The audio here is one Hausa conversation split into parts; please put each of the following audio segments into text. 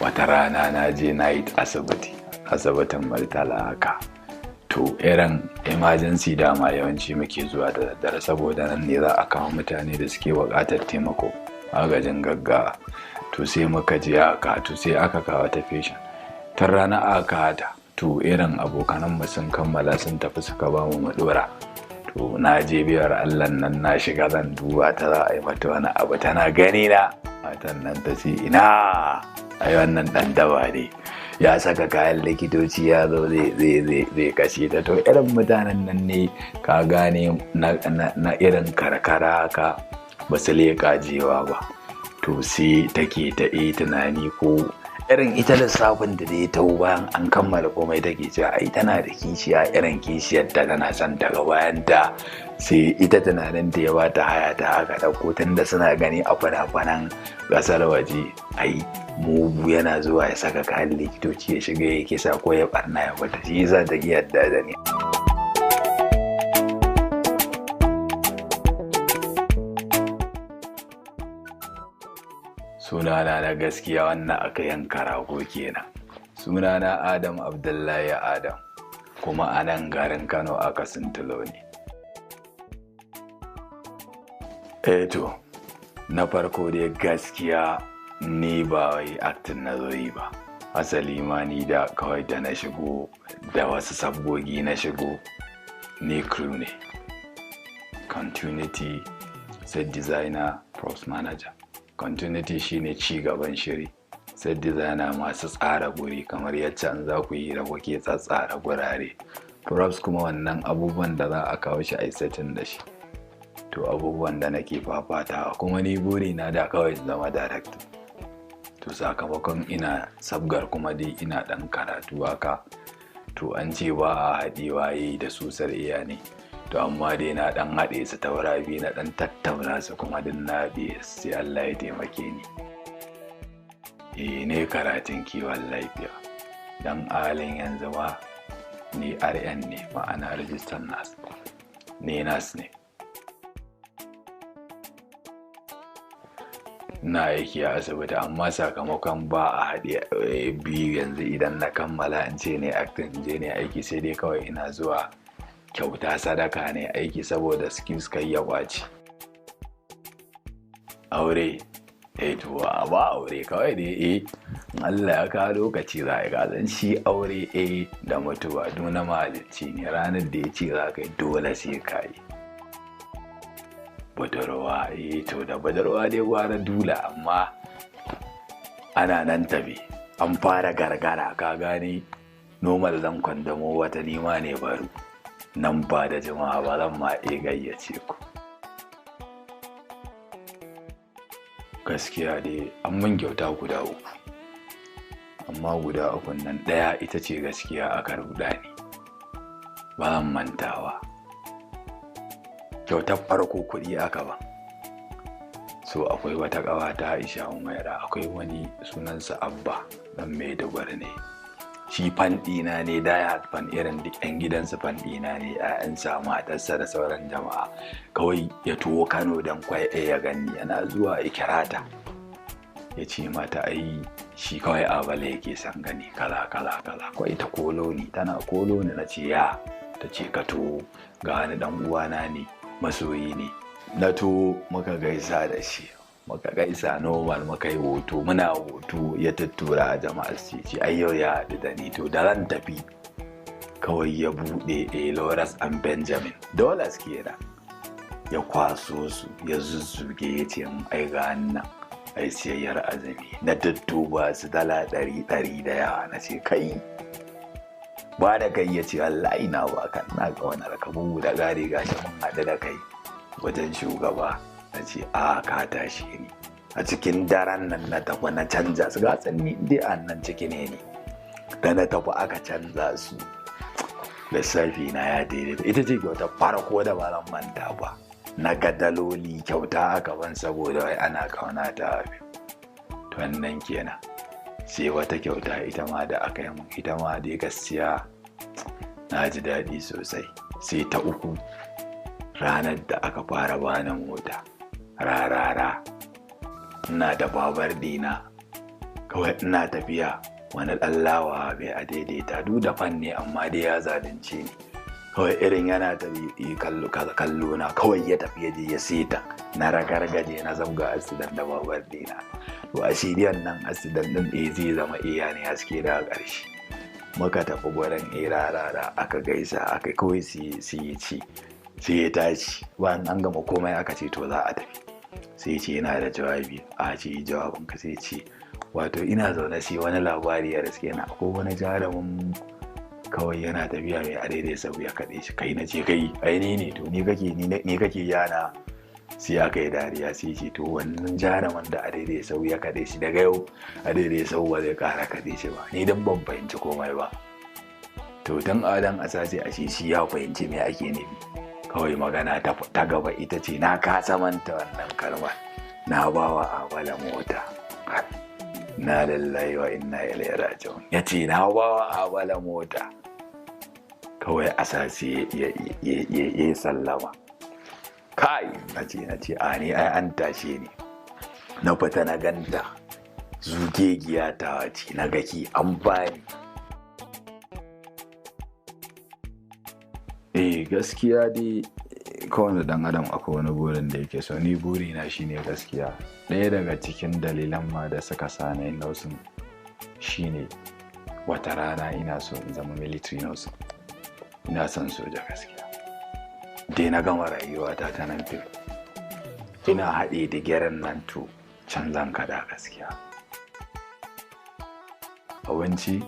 wata rana na je na yi asibitin Murtala haka. To irin emergency dama yawanci muke zuwa da daddare saboda nan ne za a kawo mutane da suke buƙatar taimako agajin gaggawa. To sai muka je haka, to sai aka kawo ta patient. Tun rana aka hata, to irin abokananmu sun kammala sun tafi suka ba mu ɗora. To na je biyar Allah nan na shiga zan duba ta za a yi mata wani abu tana gani na. Matan nan ta ce ina ai wannan ɗan daba ne. Ya saka kayan likitoci ya zo zai kashe ta. To irin mutanen nan ne ka gane na irin karkara ka ba su leƙa jewa ba. To sai take ta tunani ko irin ita lissafin da dai ta bayan an kammala komai take cewa ai tana da kishiya irin kishiyar ta tana son ta ga bayan ta. Sai ita tunanin ta ya ba ta haya ta haka ɗauko tun da suna gani a fana-fanan ƙasar waje ai mugu yana zuwa ya saka kayan likitoci ya shiga ya kisa ko ya barna ya fita shi yasa ta yadda da ni. Sunana na gaskiya wannan aka yanka rago kenan. Sunana Adam Abdullahi Adam, kuma a nan garin Kano aka sintulo ne. To na farko dai gaskiya ni ba wai acting na zo yi ba. Asali ma ni da kawai da na shigo da wasu sabgogi na shigo ni crew ne. Continuity, set designer, props manager. Continuity shine ci gaban shiri. Set designer masu tsara guri kamar yacce an za ku yi da kuke tsatsara gurare. Props kuma wannan abubuwan da za a kawo shi a setting da shi. To abubuwan da nake fafatawa kuma ni buri na da kawai zama director. To sakamakon ina sabgar kuma dai ina ɗan karatu haka. To an ce ba a haɗewa yi da susar iya ne. To amma dai na ɗan haɗe su taura biyu na ɗan tattauna su kuma din na haɗe sai Allah ya taimake ni. Ne karatun kiwon lafiya. Dan halin yanzu ma ni RN ne, ma'ana register nurse. Ni nurse ne. Na aiki a asibiti amma sakamakon ba a haɗe biyu yanzu idan na kammala in ce ne acting je ne aiki sai dai kawai ina zuwa kyauta sadaka ne aiki saboda skills kai ya kwaci. Aure to ba aure kawai dai Allah ya kawo lokaci za a gazan shi aure da mutuwa duna mahalicci ne ranar da ya ce za ka yi dole sai ka yi. Budurwa to da budurwa dai gwara dula amma ana nan tabi an fara gargara ka gane normal zan kwandamo wata nima ne baro nan ba da jama'a ba zan ma gayyace ku. Gaskiya dai an mun kyauta guda uku amma guda ukun nan ɗaya ita ce gaskiya aka ruɗa ni ba zan mantawa. Kyautar farko kuɗi aka ba. So akwai wata ƙawata Aisha Umaira, akwai wani sunansa Abba dan Maiduguri ne. Shi fanɗina ne da ya fan irin duk 'yan gidansa fanɗina ne, 'ya'yansa matarsa da sauran jama'a. Kawai ya tuwo Kano dan kwai ya gani yana zuwa ya kira ta. Ya ce mata ai shi kawai Abale yake son gani kala. Kawai ta kolo ni tana kolo ni na ce ya ta ce ka to ga wani dan uwana ne. Masoyi ne na to muka gaisa da shi muka gaisa normal muka yi hoto muna hoto ya tattura a jama'ar ce ai yau ya haɗu da ni to da ran tafi kawai ya buɗe Lawrence and Benjamin dollars kenan ya kwaso su ya zuzzuge ya ce ai ga nan ai siyayyar azumi na tattuba su $100 da yawa na ce kai ba da kai ya ce Allah ina ba kan na ga wani rakabu da gari gashi mun haɗu da kai wajen shugaba na ce a ka tashi ni a cikin daren nan na tafi na canza su gatsan ni dai a nan ciki ne da na tafi aka canza su lissafi na ya daidai ita ce kyauta farko da ba zan manta ba na ga daloli kyauta aka ban saboda wai ana kauna ta to wannan kenan. Sai wata kyauta ita ma da aka yi mun ita ma dai gaskiya na ji daɗi sosai. Sai ta uku ranar da aka fara bani mota rarara ina da babar dina kawai ina tafiya wani ɗan lawa bai a daidaita duk da fanni amma dai ya zalunce ni. Kawai irin yana tafi kallo na kawai ya tafi ya je ya seta na ragargaje na zabga asidan da babar dina. To a shiryan nan asidan din zai zama iya ne haske daga ƙarshe. Muka tafi gurin rarara aka gaisa aka kawai su yi ci sai ya tashi bayan an gama komai aka ce to za a tafi. Sai ce yana da jawabi a ce jawabin ka sai ce wato ina zaune sai wani labari ya riske na ko wani jarumin kawai yana tafiya mai a daidai sau ya kaɗe shi kai na ce kai aini ne to ni kake yana sai aka yi dariya sai ce to wannan jarumin da a daidai sau ya kaɗe shi daga yau a daidai sau ba zai ƙara kaɗe shi ba ni dan ban fahimci komai ba. To tun adan asasi a shi ya fahimci me ake nufi. Kawai magana ta gaba ita ce na kasa manta wannan kalmar na bawa abala mota. Na lallahi wa inna ilaihi raji'un. Ya ce na bawa abala mota. Kawai asasi ya yi sallama. Kai na ce a ni ai an tashe ni. Na fita na ganta zugegiya ta wace na gaki an bani. Gaskiya dai kowane dan adam akwai wani burin da yake so. Ni burina shine gaskiya ɗaya daga cikin dalilan ma da suka sa na yin nursing shine wata rana ina so in zama military nurse. Ina son soja gaskiya. Dai na gama rayuwata ta nan fil ina haɗe da gyaran nan to can zan kada gaskiya. Abinci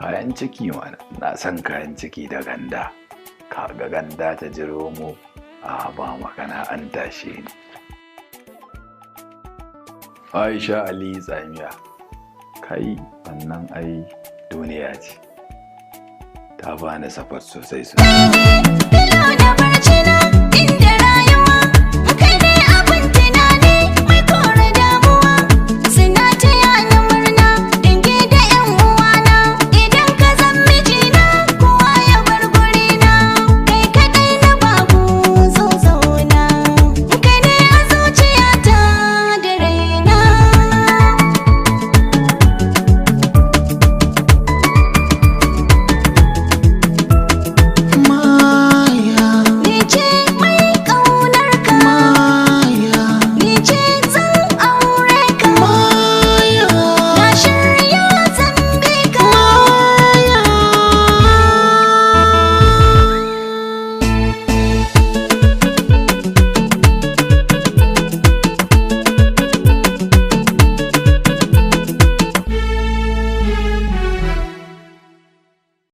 kayan ciki mana na son kayan ciki da ganda. Kaga ganda ta jiro mu ba magana an tashe ni. Aisha Ali Tsamiya kai wannan ai duniya ce ta bani safar sosai.